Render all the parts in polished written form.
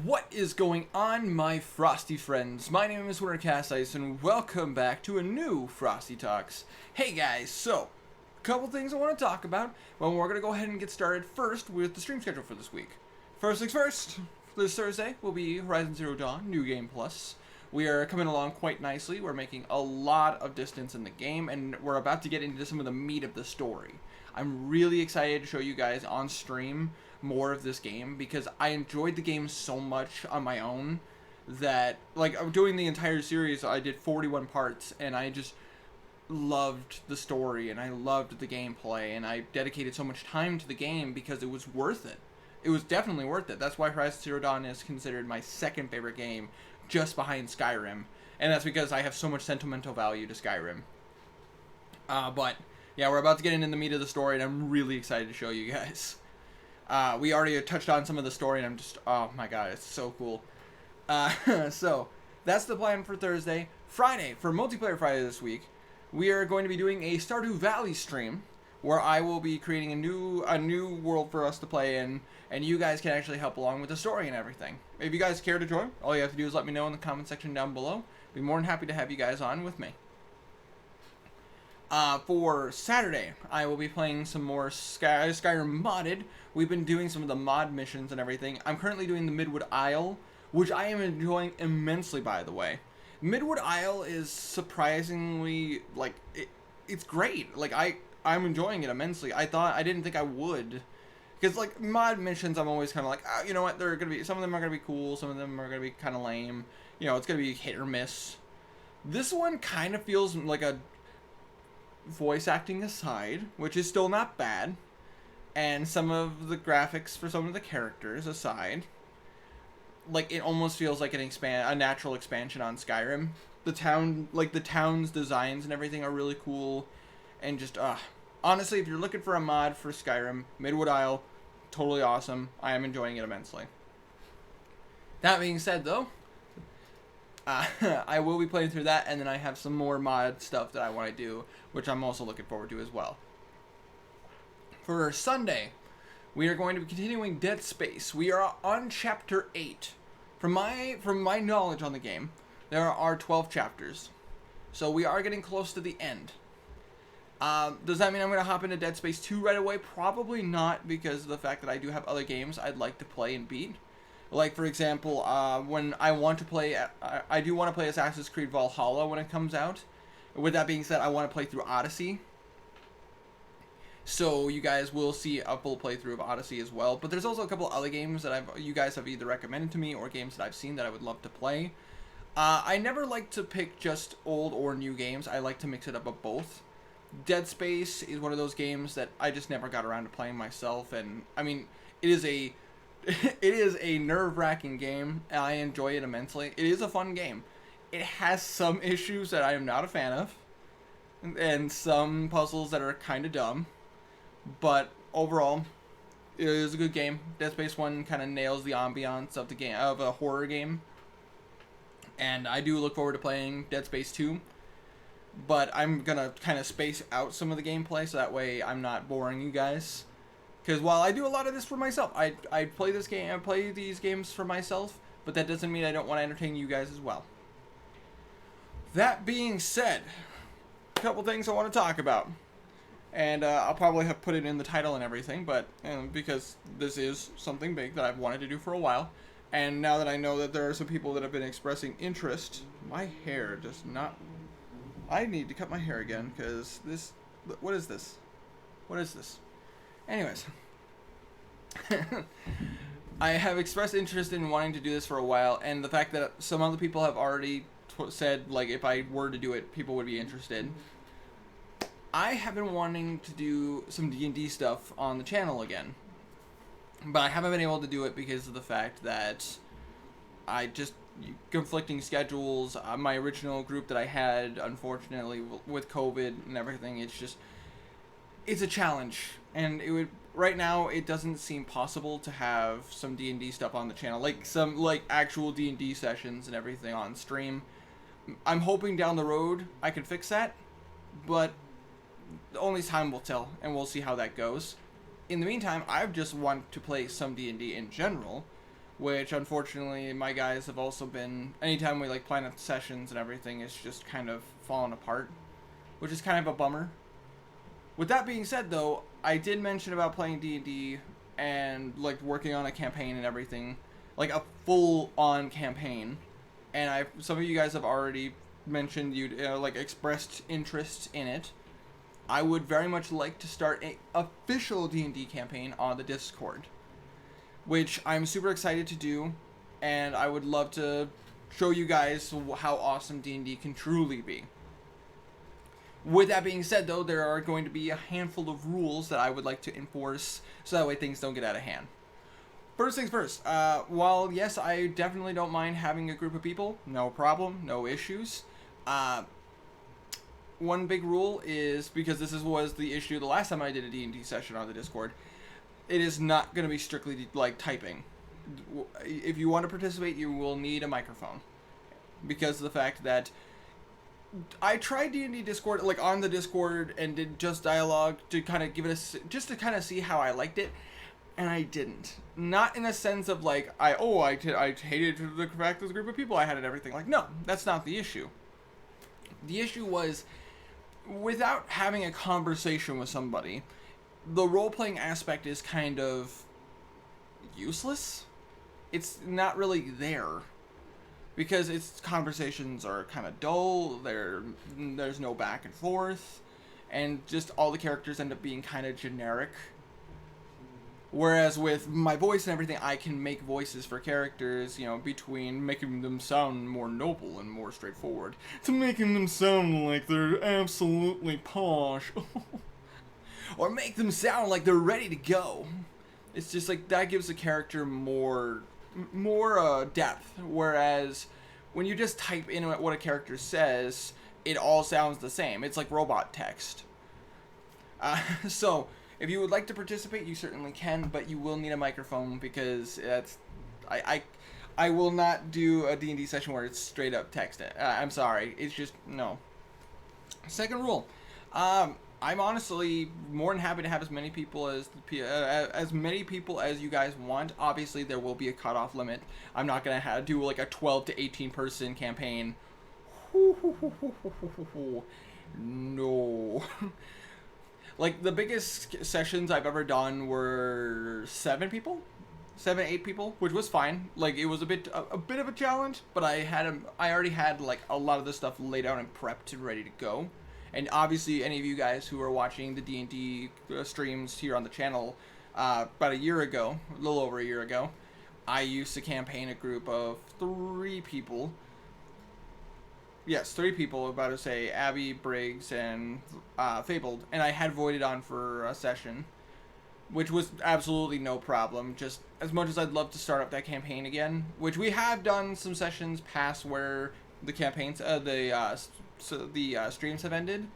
What is going on, my Frosty friends? My name is Wintercasice, and welcome back to a new Frosty Talks. Hey guys, so, a couple things I want to talk about, but we're going to go ahead and get started first with the stream schedule for this week. First things first, this Thursday will be Horizon Zero Dawn, New Game Plus. We are coming along quite nicely. We're making a lot of distance in the game, and we're about to get into some of the meat of the story. I'm really excited to show you guys on stream more of this game because I enjoyed the game so much on my own that, like, doing the entire series, I did 41 parts, and I just loved the story, and I loved the gameplay, and I dedicated so much time to the game because it was worth it. It was definitely worth it. That's why Horizon Zero Dawn is considered my second favorite game, just behind Skyrim, and that's because I have so much sentimental value to Skyrim. But yeah, we're about to get into the meat of the story, and I'm really excited to show you guys. We already touched on some of the story, and I'm just, oh my god, it's so cool. So, that's the plan for Thursday. Friday, for Multiplayer Friday this week, we are going to be doing a Stardew Valley stream, where I will be creating a new world for us to play in, and you guys can actually help along with the story and everything. If you guys care to join, all you have to do is let me know in the comment section down below. Be more than happy to have you guys on with me. For Saturday, I will be playing some more Skyrim modded. We've been doing some of the mod missions and everything. I'm currently doing the Midwood Isle, which I am enjoying immensely, by the way. Midwood Isle is surprisingly, like, it's great. Like, I'm enjoying it immensely. I didn't think I would. Because, like, mod missions, I'm always kind of like, oh, you know what, they're going to be, some of them are going to be cool, some of them are going to be kind of lame. You know, it's going to be hit or miss. This one kind of feels like a voice acting aside, which is still not bad, and some of the graphics for some of the characters aside, like, it almost feels like a natural expansion on Skyrim. The town's designs and everything are really cool, and just, honestly, if you're looking for a mod for Skyrim, Midwood Isle, totally awesome. I am enjoying it immensely. That being said, though, I will be playing through that, and then I have some more mod stuff that I want to do, which I'm also looking forward to as well. For Sunday, we are going to be continuing Dead Space. We are on Chapter 8. From my knowledge on the game, there are 12 chapters. So we are getting close to the end. Does that mean I'm going to hop into Dead Space 2 right away? Probably not, because of the fact that I do have other games I'd like to play and beat. Like, for example, when I want to play, I do want to play Assassin's Creed Valhalla when it comes out. With that being said, I want to play through Odyssey. So you guys will see a full playthrough of Odyssey as well. But there's also a couple other games that you guys have either recommended to me or games that I've seen that I would love to play. I never like to pick just old or new games. I like to mix it up of both. Dead Space is one of those games that I just never got around to playing myself, and I mean, it is a nerve-wracking game, and I enjoy it immensely. It is a fun game. It has some issues that I am not a fan of, and some puzzles that are kind of dumb, but overall, it is a good game. Dead Space 1 kind of nails the ambiance of the game, of a horror game, and I do look forward to playing Dead Space 2. But I'm going to kind of space out some of the gameplay so that way I'm not boring you guys. Because while I do a lot of this for myself, I play these games for myself, but that doesn't mean I don't want to entertain you guys as well. That being said, a couple things I want to talk about. And I'll probably have put it in the title and everything, but because this is something big that I've wanted to do for a while. And now that I know that there are some people that have been expressing interest, my hair does not... I need to cut my hair again, because this... What is this? What is this? Anyways. I have expressed interest in wanting to do this for a while, and the fact that some other people have already said, like, if I were to do it, people would be interested. I have been wanting to do some D&D stuff on the channel again. But I haven't been able to do it because of the fact that conflicting schedules. My original group that I had, unfortunately, with COVID and everything, it's a challenge. And right now, it doesn't seem possible to have some D&D stuff on the channel, like some actual D&D sessions and everything on stream. I'm hoping down the road I can fix that, but only time will tell, and we'll see how that goes. In the meantime, I just want to play some D&D in general, which unfortunately my guys have also been, anytime we like plan out sessions and everything, it's just kind of fallen apart, which is kind of a bummer. With that being said, though, I did mention about playing D&D and like working on a campaign and everything, like a full-on campaign, and some of you guys have already mentioned you'd like expressed interest in it. I would very much like to start a official D&D campaign on the Discord, which I'm super excited to do, and I would love to show you guys how awesome D&D can truly be. With that being said, though, there are going to be a handful of rules that I would like to enforce, so that way things don't get out of hand. First things first, while yes, I definitely don't mind having a group of people, no problem, no issues. One big rule is, because this was the issue the last time I did a D&D session on the Discord, it is not going to be strictly like typing. If you want to participate, you will need a microphone, because of the fact that I tried D&D Discord, like on the Discord, and did just dialogue to kind of give it just to kind of see how I liked it, and I didn't. Not in a sense of like, I hated the fact this group of people I had and everything. Like, no, that's not the issue. The issue was, without having a conversation with somebody, the role-playing aspect is kind of useless. It's not really there. Because its conversations are kind of dull, there's no back and forth, and just all the characters end up being kind of generic. Whereas with my voice and everything, I can make voices for characters, between making them sound more noble and more straightforward, to making them sound like they're absolutely posh, or make them sound like they're ready to go. It's just like, that gives the character more depth, whereas when you just type in what a character says, it all sounds the same. It's like robot text. So if you would like to participate, you certainly can, but you will need a microphone, because I will not do a D&D session where it's straight up text. I'm sorry, it's just no. Second rule, I'm honestly more than happy to have as many people as you guys want. Obviously, there will be a cutoff limit. I'm not gonna do like a 12 to 18 person campaign. No. Like, the biggest sessions I've ever done were 7, 8 people, which was fine. Like, it was a bit of a challenge, but I already had like a lot of the stuff laid out and prepped and ready to go. And obviously, any of you guys who are watching the D&D streams here on the channel, about a year ago, a little over a year ago, I used to campaign a group of 3 people. Yes, 3 people, about to say Abby, Briggs, and Fabled. And I had voided on for a session, which was absolutely no problem. Just as much as I'd love to start up that campaign again, which we have done some sessions past where the campaigns, the streams have ended.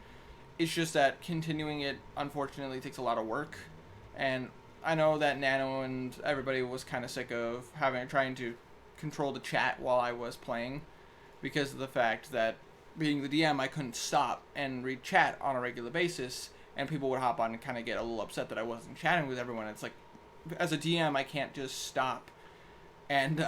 It's just that continuing it, unfortunately, takes a lot of work, and I know that Nano and everybody was kind of sick of trying to control the chat while I was playing, because of the fact that, being the DM, I couldn't stop and read chat on a regular basis, and people would hop on and kind of get a little upset that I wasn't chatting with everyone. It's like, as a DM, I can't just stop and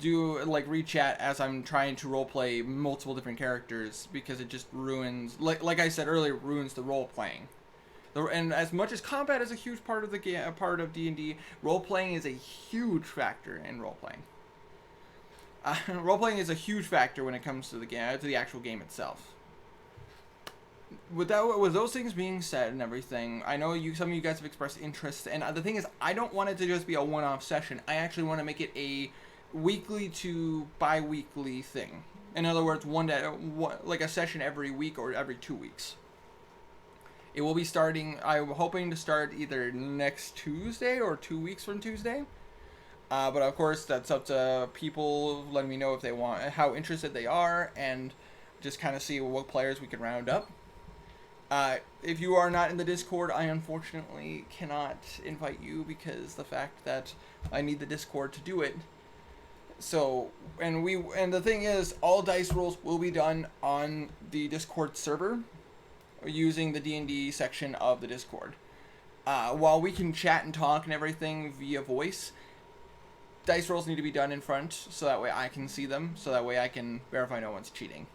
do like read chat as I'm trying to roleplay multiple different characters, because it just ruins, like I said earlier, ruins the role playing. And as much as combat is a huge part of part of D&D, role playing is a huge factor in role playing. Role playing is a huge factor when it comes to the actual game itself. With those things being said and everything, I know some of you guys have expressed interest, and the thing is, I don't want it to just be a one-off session. I actually want to make it a weekly to bi-weekly thing. In other words, like a session every week or every 2 weeks. It will be starting, I'm hoping to start either next Tuesday or 2 weeks from Tuesday. But of course, that's up to people letting me know if they want, how interested they are, and just kind of see what players we can round up. If you are not in the Discord, I unfortunately cannot invite you, because the fact that I need the Discord to do it. So, and the thing is, all dice rolls will be done on the Discord server, using the D&D section of the Discord. while we can chat and talk and everything via voice, dice rolls need to be done in front so that way I can see them, so that way I can verify no one's cheating.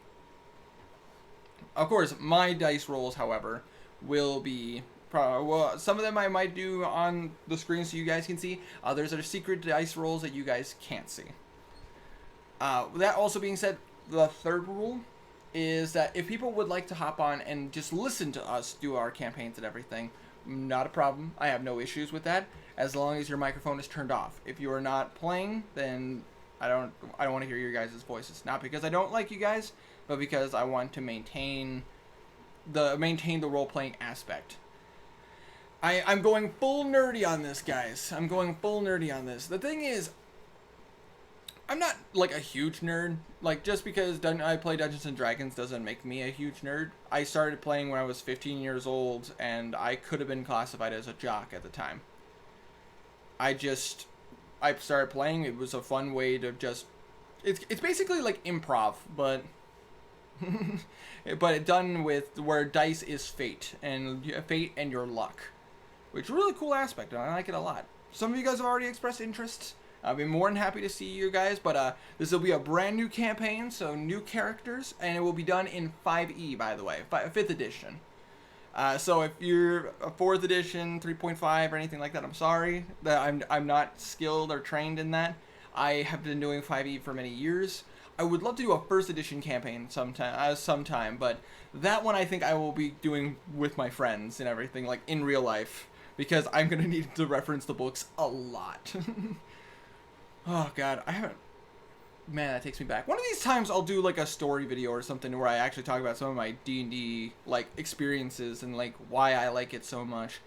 Of course, my dice rolls, however, will be... well, some of them I might do on the screen so you guys can see. Others are secret dice rolls that you guys can't see. That also being said, the third rule is that if people would like to hop on and just listen to us do our campaigns and everything, not a problem. I have no issues with that, as long as your microphone is turned off. If you are not playing, then I don't want to hear your guys' voices. Not because I don't like you guys, but because I want to maintain the role-playing aspect. I'm going full nerdy on this, guys. I'm going full nerdy on this. The thing is, I'm not, like, a huge nerd. Like, just because I play Dungeons & Dragons doesn't make me a huge nerd. I started playing when I was 15 years old, and I could have been classified as a jock at the time. I started playing. It was a fun way to just... It's basically like improv, but... but done with where dice is fate and your luck. Which is a really cool aspect, and I like it a lot. Some of you guys have already expressed interest. I'll be more than happy to see you guys, but this will be a brand new campaign, so new characters, and it will be done in 5e, by the way, 5th edition. So if you're a 4th edition, 3.5, or anything like that, I'm sorry that I'm not skilled or trained in that. I have been doing 5e for many years. I would love to do a 1st edition campaign sometime, but that one I think I will be doing with my friends and everything, like in real life, because I'm going to need to reference the books a lot. Oh god, I haven't... Man, that takes me back. One of these times I'll do like a story video or something where I actually talk about some of my D&D like experiences and like why I like it so much.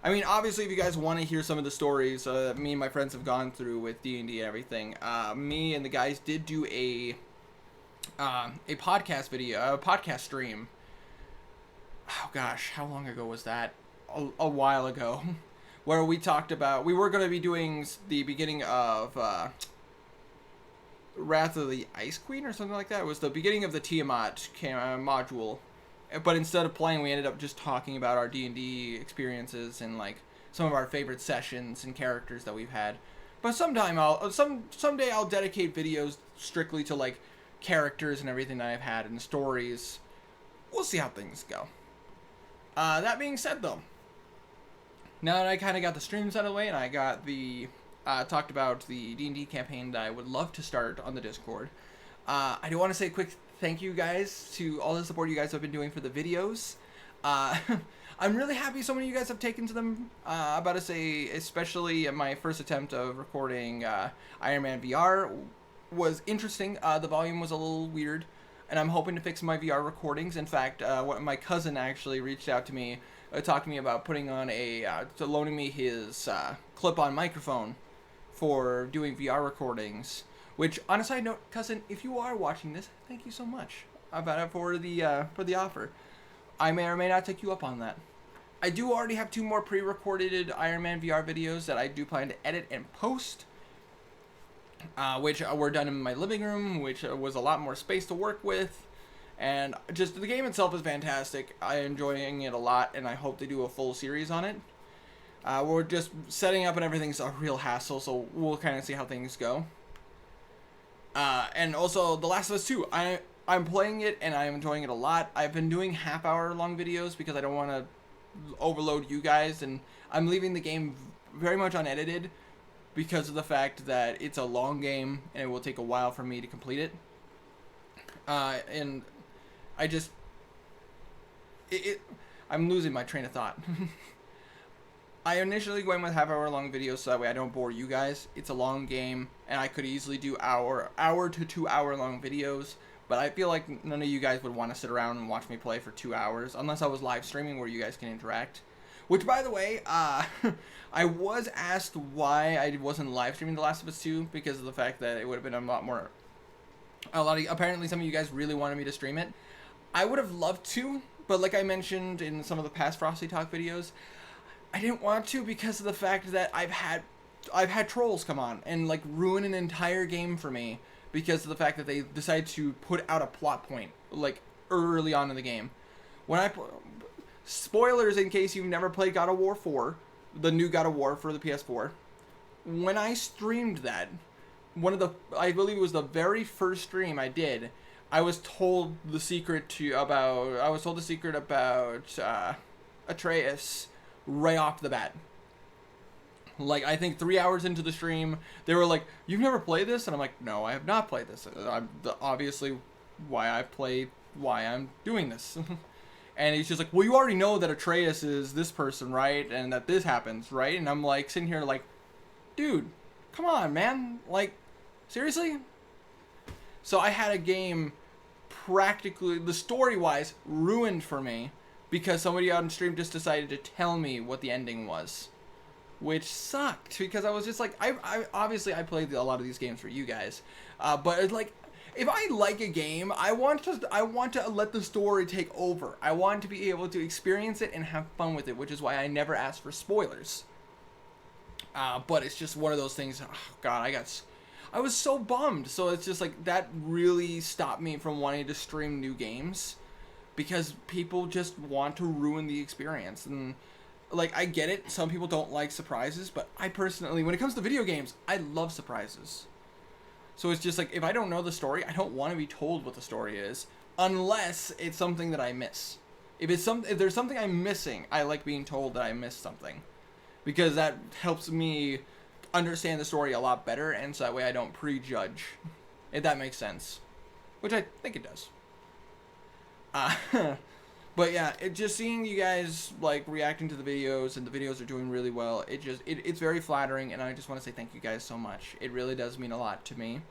I mean, obviously if you guys want to hear some of the stories me and my friends have gone through with D&D and everything, me and the guys did do a podcast video, a podcast stream. Oh gosh, how long ago was that? A while ago. Where we talked about, we were going to be doing the beginning of Wrath of the Ice Queen or something like that. It was the beginning of the Tiamat module. But instead of playing, we ended up just talking about our D&D experiences and like some of our favorite sessions and characters that we've had. But someday I'll dedicate videos strictly to like characters and everything that I've had and stories. We'll see how things go. That being said, though, now that I kind of got the streams out of the way and I got the talked about the D&D campaign that I would love to start on the Discord, I do want to say a quick thank you guys to all the support you guys have been doing for the videos. I'm really happy so many of you guys have taken to them. About to say, especially my first attempt of recording Iron Man VR was interesting. The volume was a little weird, and I'm hoping to fix my VR recordings. In fact, my cousin actually reached out to me, talked to me about putting on loaning me his clip-on microphone for doing VR recordings. Which, on a side note, cousin, if you are watching this, thank you so much for the offer. I may or may not take you up on that. I do already have 2 more pre-recorded Iron Man VR videos that I do plan to edit and post, which were done in my living room, which was a lot more space to work with. And just the game itself is fantastic. I'm enjoying it a lot, and I hope they do a full series on it. We're just setting up and everything's a real hassle, so we'll kind of see how things go. And also, The Last of Us 2, I'm playing it and I'm enjoying it a lot. I've been doing half-hour long videos because I don't want to overload you guys, and I'm leaving the game very much unedited because of the fact that it's a long game and it will take a while for me to complete it. And I just... I'm losing my train of thought. I initially went with half-hour long videos so that way I don't bore you guys. It's a long game, and I could easily do hour to 2 hour long videos, but I feel like none of you guys would want to sit around and watch me play for 2 hours, unless I was live streaming where you guys can interact. Which, by the way, I was asked why I wasn't live streaming The Last of Us 2, because of the fact that it would have been apparently some of you guys really wanted me to stream it. I would have loved to, but like I mentioned in some of the past Frosty Talk videos, I didn't want to because of the fact that I've had trolls come on and like ruin an entire game for me because of the fact that they decided to put out a plot point like early on in the game. Spoilers in case you've never played God of War 4, the new God of War for the PS4. When I streamed that, I believe it was the very first stream I did, I was told the secret about Atreus right off the bat. Like, I think 3 hours into the stream, they were like, "You've never played this?" And I'm like, "No, I have not played this. Obviously why I'm doing this." And he's just like, "Well, you already know that Atreus is this person, right? And that this happens, right?" And I'm like, sitting here like, dude, come on, man. Like, seriously? So I had a game practically, the story-wise, ruined for me because somebody on stream just decided to tell me what the ending was. Which sucked, because I was just like, I obviously I played a lot of these games for you guys, but it's like, if I like a game, I want to let the story take over. I want to be able to experience it and have fun with it, which is why I never ask for spoilers. But it's just one of those things. Oh God, I was so bummed. So it's just like that really stopped me from wanting to stream new games, because people just want to ruin the experience. And like, I get it, some people don't like surprises, but I personally, when it comes to video games, I love surprises. So it's just like, if I don't know the story, I don't want to be told what the story is, unless it's something that I miss. If there's something I'm missing, I like being told that I missed something, because that helps me understand the story a lot better, and so that way I don't prejudge, if that makes sense, which I think it does. But yeah, just seeing you guys like reacting to the videos, and the videos are doing really well, it's very flattering, and I just want to say thank you guys so much. It really does mean a lot to me,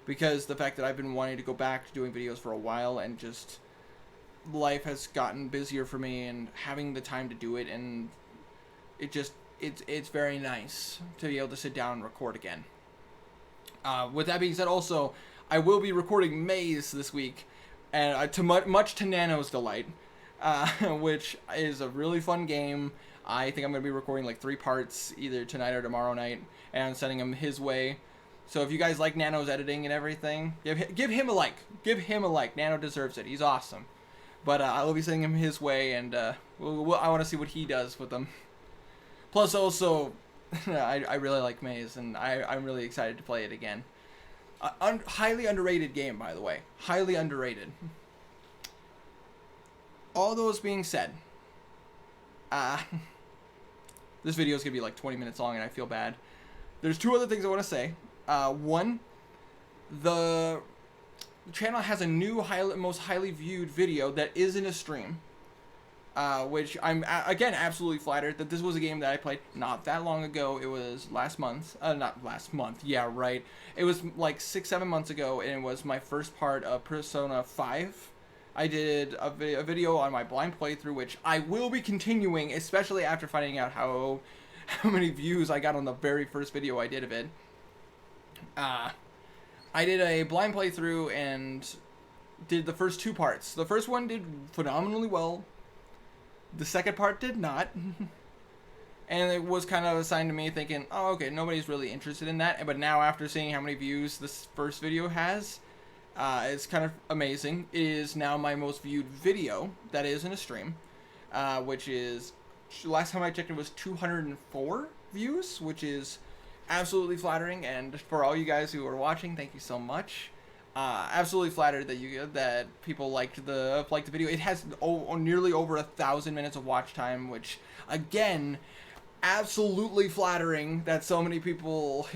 because the fact that I've been wanting to go back to doing videos for a while, and just life has gotten busier for me, and having the time to do it, and it's very nice to be able to sit down and record again. With that being said, also, I will be recording Maze this week, and much to Nano's delight. Which is a really fun game. I think I'm going to be recording like 3 parts either tonight or tomorrow night, and I'm sending him his way. So if you guys like Nano's editing and everything, give him a like. Give him a like. Nano deserves it. He's awesome. But I will be sending him his way, and I want to see what he does with them. Plus also, I really like Maze, and I'm really excited to play it again. Highly underrated game, by the way. Highly underrated. All those being said, this video is going to be like 20 minutes long, and I feel bad. There's 2 other things I want to say. One, the channel has a new most highly viewed video that is in a stream, which I'm, again, absolutely flattered that this was a game that I played not that long ago. It was last month. Not last month. Yeah, right. It was like 6-7 months ago, and it was my first part of Persona 5. I did a video on my blind playthrough, which I will be continuing, especially after finding out how many views I got on the very first video I did of it. I did a blind playthrough and did the first 2 parts. The first one did phenomenally well. The second part did not. And it was kind of assigned to me thinking, oh, okay, nobody's really interested in that. But now, after seeing how many views this first video has, it's kind of amazing. It is now my most viewed video that is in a stream, which is, last time I checked, it was 204 views, which is absolutely flattering. And for all you guys who are watching, thank you so much. Absolutely flattered that people liked the video. It has nearly over 1,000 minutes of watch time, which, again, absolutely flattering that so many people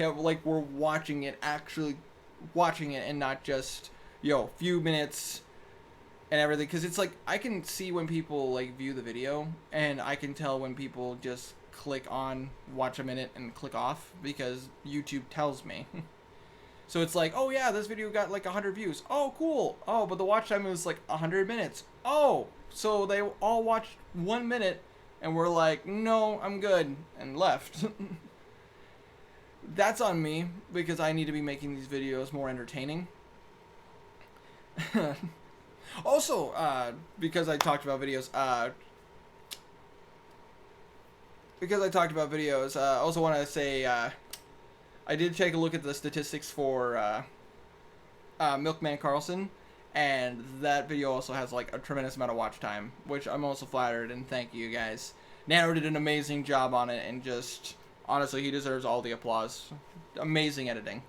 were watching it, actually watching it, and not just few minutes and everything. Because it's like, I can see when people view the video, and I can tell when people just click on watch a minute and click off, because YouTube tells me. So it's like, oh yeah, this video got like 100 views. Oh cool. Oh, but the watch time was like 100 minutes. Oh, so they all watched 1 minute and were like, no, I'm good, and left. That's on me, because I need to be making these videos more entertaining. Also, because I talked about videos, I also want to say, I did take a look at the statistics for Milkman Carlson, And that video also has like a tremendous amount of watch time, which I'm also flattered, and thank you guys. Nano did an amazing job on it, and just honestly, he deserves all the applause. Amazing editing.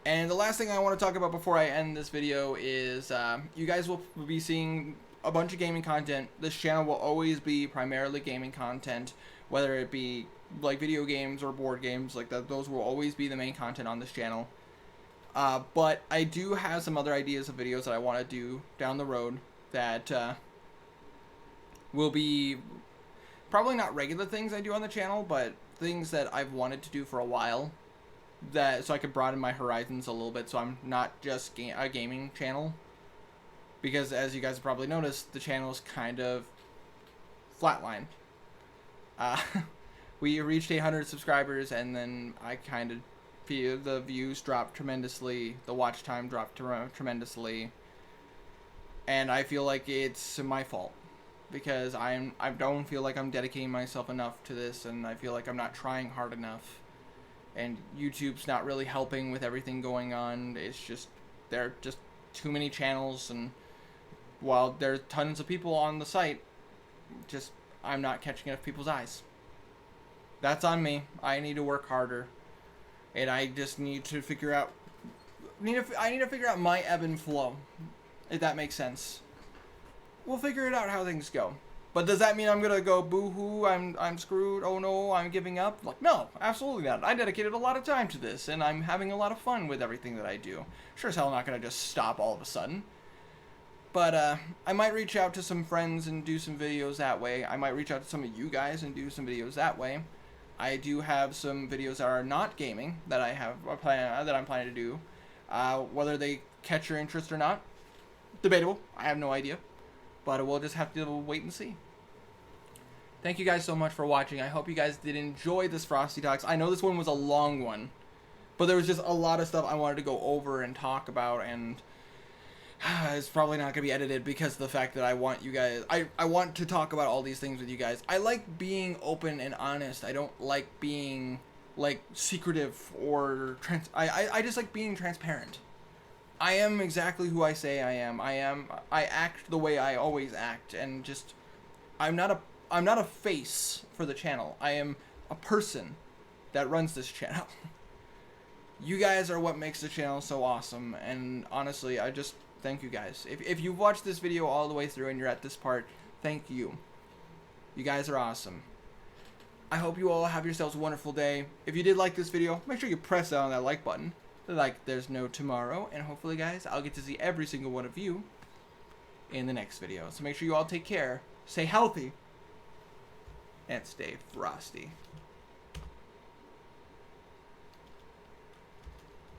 And the last thing I want to talk about before I end this video is you guys will be seeing a bunch of gaming content. This channel will always be primarily gaming content, whether it be like video games or board games like that. Those will always be the main content on this channel. But I do have some other ideas of videos that I want to do down the road that will be probably not regular things I do on the channel, but things that I've wanted to do for a while, that so I could broaden my horizons a little bit, so I'm not just a gaming channel. Because as you guys have probably noticed, the channel is kind of flatlined. We reached 800 subscribers, and then I kind of the views dropped tremendously, the watch time dropped tremendously, and I feel like it's my fault because I don't feel like I'm dedicating myself enough to this, and I feel like I'm not trying hard enough, and YouTube's not really helping with everything going on. It's just there are just too many channels, and while there's tons of people on the site, just I'm not catching enough people's eyes. That's on me. I need to work harder. And I just need to figure out, I need to figure out my ebb and flow, if that makes sense. We'll figure it out how things go. But does that mean I'm gonna go boo-hoo, I'm screwed, oh no, I'm giving up? Like, no, absolutely not. I dedicated a lot of time to this, and I'm having a lot of fun with everything that I do. Sure as hell I'm not gonna just stop all of a sudden. But I might reach out to some friends and do some videos that way. I might reach out to some of you guys and do some videos that way. I do have some videos that are not gaming that I'm planning to do. Whether they catch your interest or not, debatable. I have no idea, but we'll just have to wait and see. Thank you guys so much for watching. I hope you guys did enjoy this Frosty Talks. I know this one was a long one, but there was just a lot of stuff I wanted to go over and talk about, and it's probably not going to be edited because of the fact that I want you guys, I want to talk about all these things with you guys. I like being open and honest. I don't like being like secretive or I just like being transparent. I am exactly who I say I am. I act the way I always act, and just I'm not a face for the channel. I am a person that runs this channel. You guys are what makes the channel so awesome, and honestly, I just thank you guys. If you've watched this video all the way through and you're at this part, thank you. You guys are awesome. I hope you all have yourselves a wonderful day. If you did like this video, make sure you press down that like button. Like there's no tomorrow. And hopefully, guys, I'll get to see every single one of you in the next video. So make sure you all take care, stay healthy, and stay frosty.